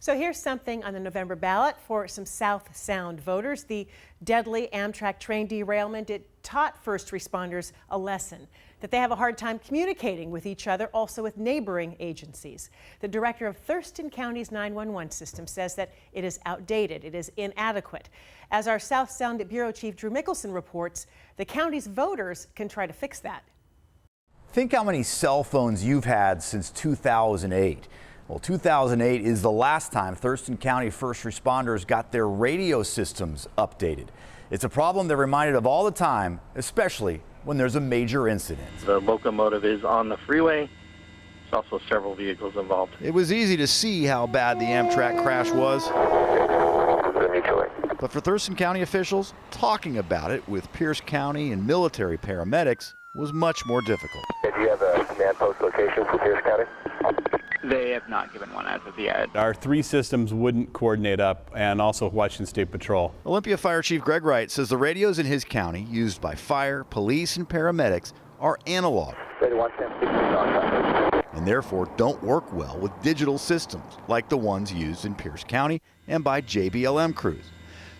So here's something on the November ballot for some South Sound voters. The deadly Amtrak train derailment, it taught first responders a lesson, that they have a hard time communicating with each other, also with neighboring agencies. The director of Thurston County's 911 system says that it is outdated, it is inadequate. As our South Sound Bureau Chief Drew Mickelson reports, the county's voters can try to fix that. Think how many cell phones you've had since 2008. Well, 2008 is the last time Thurston County first responders got their radio systems updated. It's a problem they're reminded of all the time, especially when there's a major incident. The locomotive is on the freeway. There's also several vehicles involved. It was easy to see how bad the Amtrak crash was. But for Thurston County officials, talking about it with Pierce County and military paramedics was much more difficult. Do you have a command post location for Pierce County? They have not given one as of yet. Our three systems wouldn't coordinate up, and also Washington State Patrol. Olympia Fire Chief Greg Wright says the radios in his county used by fire, police, and paramedics are analog and therefore don't work well with digital systems like the ones used in Pierce County and by JBLM crews.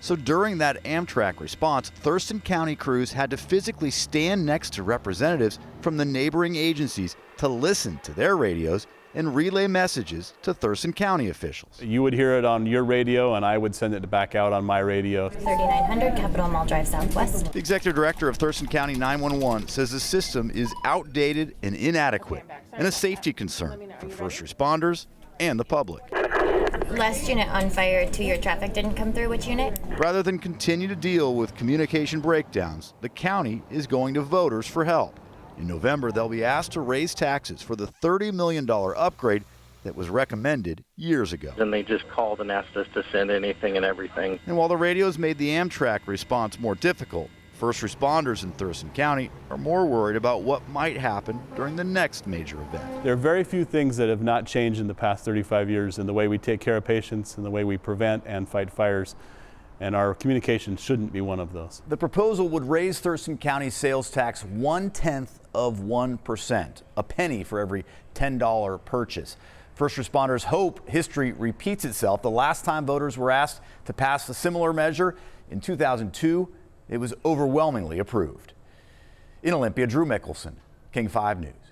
So during that Amtrak response, Thurston County crews had to physically stand next to representatives from the neighboring agencies to listen to their radios and relay messages to Thurston County officials. You would hear it on your radio, and I would send it back out on my radio. 3900 Capitol Mall Drive Southwest. The executive director of Thurston County 911 says the system is outdated and inadequate and a safety concern for first responders and the public. Last unit on fire, 2-year traffic didn't come through. Which unit? Rather than continue to deal with communication breakdowns, the county is going to voters for help. In November, they'll be asked to raise taxes for the $30 million upgrade that was recommended years ago. And they just called and asked us to send anything and everything. And while the radios made the Amtrak response more difficult, first responders in Thurston County are more worried about what might happen during the next major event. There are very few things that have not changed in the past 35 years in the way we take care of patients and the way we prevent and fight fires. And our communication shouldn't be one of those. The proposal would raise Thurston County's sales tax 0.1%, a penny for every $10 purchase. First responders hope history repeats itself. The last time voters were asked to pass a similar measure in 2002, it was overwhelmingly approved. In Olympia, Drew Mickelson, King 5 News.